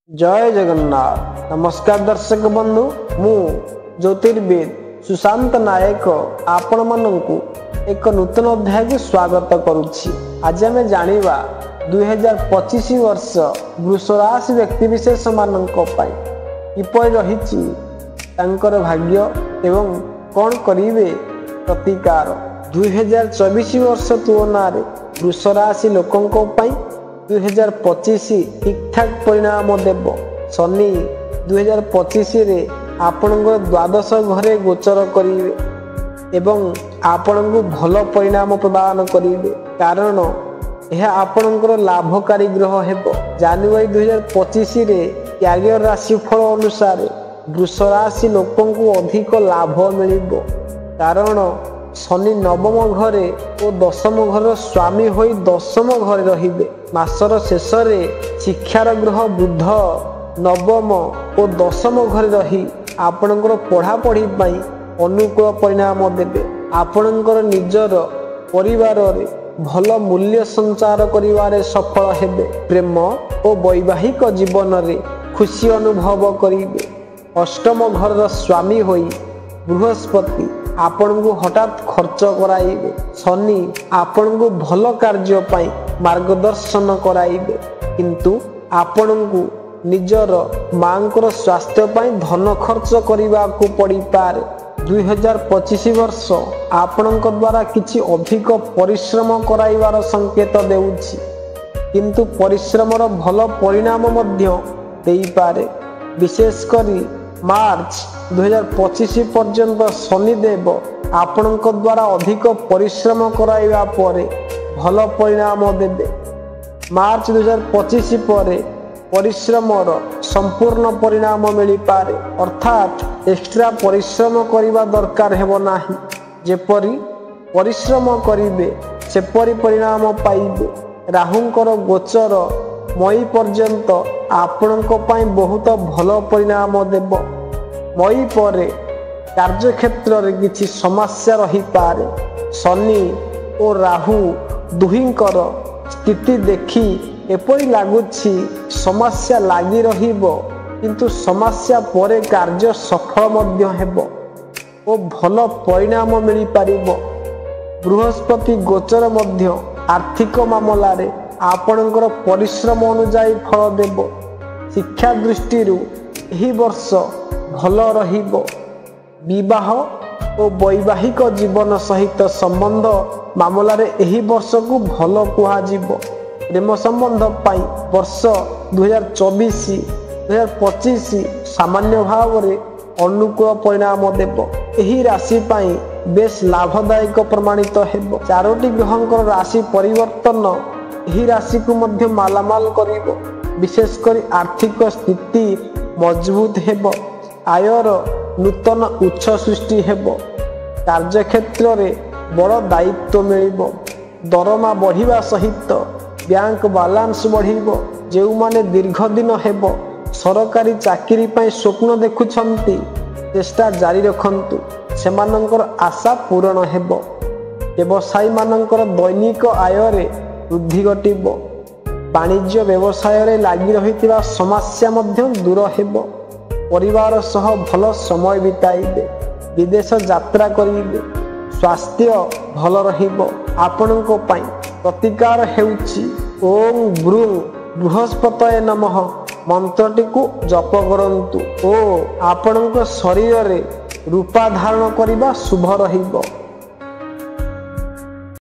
जय जगन्नाथ। नमस्कार दर्शक बंधु, मु ज्योतिर्विद सुशांत नायक आपण मानू एक नूतन अध्याय को स्वागत करुछि। आज आम जानिबा 2025 वर्ष वृष राशि व्यक्ति विशेष मानक पई किपरि रहिछि तांकर भाग्य एवं कौन करिवे प्रतिकार। 2024 वर्ष तुलना रे वृष राशि लोकंक पई 2025 ठीक ठाक परिणाम देव। शनि 2025 रे आपणकर द्वादश घरे गोचर करिवे एवं आपणको भल परिणाम प्रदान करिवे, कारण यह आपणकर लाभकारी ग्रह हेबो। जनवरी 2025 रे कैरियर राशिफल अनुसार वृष राशि लोकंको अधिक लाभ मिलिबो, कारण शनि नवम घरे और दशम घर स्वामी होई दशम घरे रहिबे। मासर शेष रे शिक्षार ग्रह बुध नवम और दशम घरे रही आपणकर पढ़ापढ़ी पाई अनुकूल परिणाम देबे। आपणकर निजर परिवार रे भल मूल्य संचार करिवारे सफल हेबे। प्रेम और वैवाहिक जीवन रे खुशी अनुभव करिवे। अष्टम घर स्वामी होई बृहस्पति आपण को हठात खर्च कराइबे। शनि आपण को भल कार्य पाई मार्गदर्शन कराइबे, किंतु आपण को निजर मांकर स्वास्थ्य पाई धन खर्च करने को पड़ी पारे। 2025 वर्ष आपण द्वारा किछि अधिक परिश्रम कराइबार संकेत देउछि, किंतु परिश्रमर भल परिणाम मध्य देई पारे। विशेष करी मार्च 2025 पर्यंत शनिदेव आपण द्वारा अधिक परिश्रम कराइबा परे भल परिणाम देबे। मार्च 2025 परे परिश्रमर संपूर्ण परिणाम मिली पारे, अर्थात एक्स्ट्रा परिश्रम करिबा दरकार हेबो नाही। जेपरि परिश्रम करिवे सेपरि परिणाम पाइबे। राहुंकर गोचर मई पर्यंत आपणको पाई बहुत भल परिणाम देव। मई परे कार्यक्षेत्र रे किछि समस्या रही पारे। शनि और राहु दुहिंकर स्थिति देखी एपरि लागुछि समस्या लागी रहिबो, किंतु समस्या परे कार्य सफल मध्य हेबो और भल परिणाम मिली पारिबो। बृहस्पति गोचर मध्य आर्थिक मामला रे आपणकर परिश्रम अनुसार फल देव। शिक्षा दृष्टि एही वर्ष भल रहिबो। विवाह और वैवाहिक जीवन सहित संबंध मामला रे एही वर्ष को भल कुहाजिबो। प्रेम संबंध पाई वर्ष 2024-2025 सामान्य भाव रे अनुकूल परिणाम देव। एही राशि पाई बेस लाभदायक प्रमाणित हेबो। चारोटी ग्रहंकर राशि परिवर्तन एही राशि को मध्य मालामाल करिबो। विशेष करी आर्थिक स्थिति मजबूत हेबो। आयर नूतन उच्च सृष्टि हेबो। कार्यक्षेत्र रे बड़ दायित्व मिलिबो। दरमा बढ़िबा सहित बैंक बालांस बढ़िबो। जेउ माने दीर्घ दिन हेबो सरकारी चाकरी पाई स्वप्न देखुछंती, चेष्टा जारी रखंतु, सेमानंकर आशा पूर्ण हेबो। व्यवसायी मानंकर दैनिक आय रे वृद्धि घटिबो। वाणिज्य व्यवसाय रे लागी रहितिबा समस्या मध्य दूर हेबो। परिवार सह भल समय बिताइबे। विदेश यात्रा करिबे। स्वास्थ्य भल रहिबो। आपणको पाई प्रतिकार हेउछि ओम ब्रूं बृहस्पतये नमः मंत्रटी को जप करंतु। ओ आपणको शरीर रे रूपा धारण करिबा शुभ रहिबो।